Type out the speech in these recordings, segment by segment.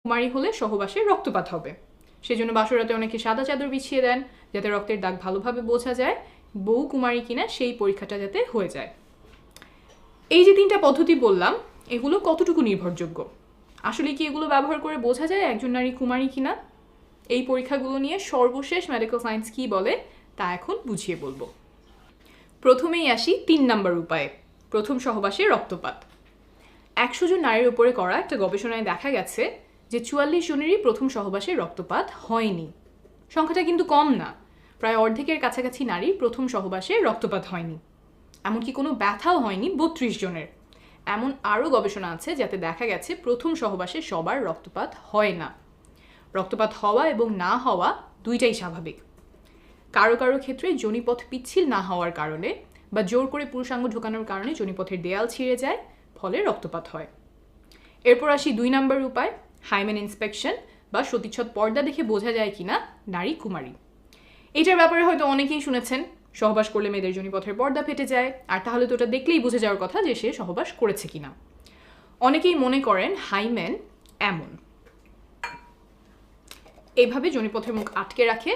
কুমারী হলে সহবাসে রক্তপাত হবে। সেজন্য বাসরাতে অনেকে সাদা চাদর বিছিয়ে দেন যাতে রক্তের দাগ ভালোভাবে বোঝা যায় বউ কুমারী কিনা সেই পরীক্ষাটা যাতে হয়ে যায়। এই যে 3টা পদ্ধতি বললাম, এগুলো কতটুকু নির্ভরযোগ্য? আসলে কি এগুলো ব্যবহার করে বোঝা যায় একজন নারী কুমারী কিনা? এই পরীক্ষাগুলো নিয়ে সর্বশেষ মেডিকেল সায়েন্স কি বলে তা এখন বুঝিয়ে বলবো। প্রথমেই আসি 3 নাম্বার উপায়ে, প্রথম সহবাসে রক্তপাত। 100 জন নারীর উপরে করা একটা গবেষণায় দেখা গেছে যে 44 জনেরই প্রথম সহবাসে রক্তপাত হয়নি। সংখ্যাটা কিন্তু কম না, প্রায় অর্ধেকের কাছাকাছি নারী প্রথম সহবাসে রক্তপাত হয়নি। এমনকি কোনো ব্যথাও হয়নি 32 জনের। এমন আরও গবেষণা আছে যাতে দেখা গেছে প্রথম সহবাসে সবার রক্তপাত হয় না। রক্তপাত হওয়া এবং না হওয়া দুইটাই স্বাভাবিক। কারো কারো ক্ষেত্রে যোনিপথ পিচ্ছিল না হওয়ার কারণে বা জোর করে পুরুষাঙ্গ ঢোকানোর কারণে যোনিপথের দেয়াল ছিঁড়ে যায়, ফলে রক্তপাত হয়। এরপর আসি 2 নাম্বার উপায়, হাইমেন ইন্সপেকশন বা সতীচ্ছদ পর্দা দেখে বোঝা যায় কিনা নারী কুমারী। এটার ব্যাপারে হয়তো অনেকেই শুনেছেন, সহবাস করলে মেয়েদের যোনিপথের পর্দা ফেটে যায়, আর তাহলে তো ওটা দেখলেই বোঝা যাওয়ার কথা যে সে সহবাস করেছে কিনা। অনেকেই মনে করেন হাইমেন এমন, এইভাবে যোনিপথের মুখ আটকে রাখে,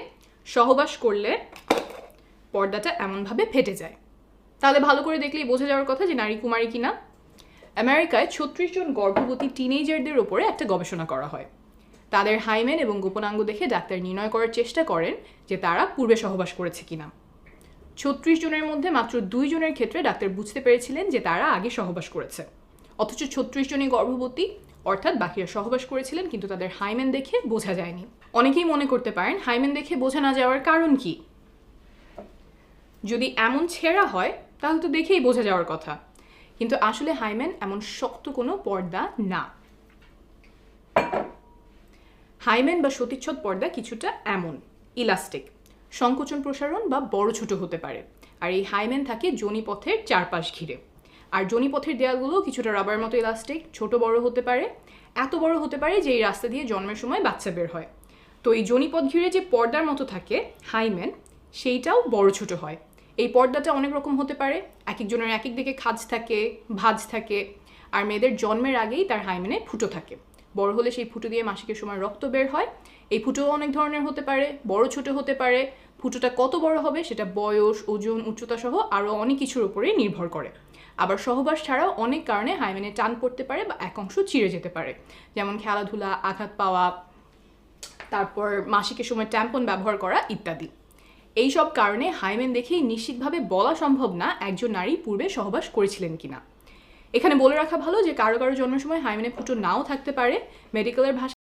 সহবাস করলে পর্দাটা এমনভাবে ফেটে যায়। তাহলে ভালো করে দেখলেই বোঝা যাওয়ার কথা যে নারী কুমারী কিনা। আমেরিকায় 36 জন গর্ভবতী টিনেজারদের উপরে একটা গবেষণা করা হয়। তাদের হাইমেন এবং গোপনাঙ্গ দেখে ডাক্তার নির্ণয় করার চেষ্টা করেন যে তারা পূর্বে সহবাস করেছে কিনা। 36 জনের মধ্যে মাত্র 2 জনের ক্ষেত্রে ডাক্তার বুঝতে পেরেছিলেন যে তারা আগে সহবাস করেছে, অথচ 36 জনই গর্ভবতী, অর্থাৎ বাকিরা সহবাস করেছিলেন কিন্তু তাদের হাইমেন দেখে বোঝা যায়নি। অনেকেই মনে করতে পারেন হাইমেন দেখে বোঝা না যাওয়ার কারণ কি? যদি এমন ছেঁড়া হয় তাহলে তো দেখেই বোঝা যাওয়ার কথা, কিন্তু আসলে হাইমেন এমন শক্ত কোনো পর্দা না। হাইমেন বা সতীচ্ছদ পর্দা কিছুটা এমন ইলাস্টিক, সংকোচন প্রসারণ বা বড় ছোট হতে পারে, আর এই হাইমেন থাকে যোনিপথের চারপাশ ঘিরে। আর যোনিপথের দেয়ালগুলো কিছুটা রাবার মতো ইলাস্টিক, ছোট বড় হতে পারে, এত বড় হতে পারে যে এই রাস্তা দিয়ে জন্মের সময় বাচ্চা বের হয়। তো এই যোনিপথ ঘিরে যে পর্দার মতো থাকে হাইমেন, সেইটাও বড় ছোট হয়। এই পর্দাটা অনেক রকম হতে পারে, এক একজনের এক এক দিকে খাঁজ থাকে, ভাঁজ থাকে, আর মেয়েদের জন্মের আগেই তার হাইমেনে ফুটো থাকে। বড় হলে সেই ফুটো দিয়ে মাসিকের সময় রক্ত বের হয়। এই ফুটোও অনেক ধরনের হতে পারে, বড় ছোট হতে পারে। ফুটোটা কত বড় হবে সেটা বয়স, ওজন, উচ্চতা সহ আরও অনেক কিছুর উপরেই নির্ভর করে। আবার সহবাস ছাড়াও অনেক কারণে হাইমেনে টান পড়তে পারে বা এক অংশ চিড়ে যেতে পারে, যেমন খেলাধুলা, আঘাত পাওয়া, তারপর মাসিকের সময় ট্যাম্পন ব্যবহার করা ইত্যাদি। এই সব কারণে হাইমেন দেখেই নিশ্চিতভাবে বলা সম্ভব না একজন নারী পূর্বে সহবাস করেছিলেন কিনা। এখানে বলে রাখা ভালো যে কারো কারো জন্মের সময় হাইমেনে ফুটো নাও থাকতে পারে। মেডিকেলের ভাষায়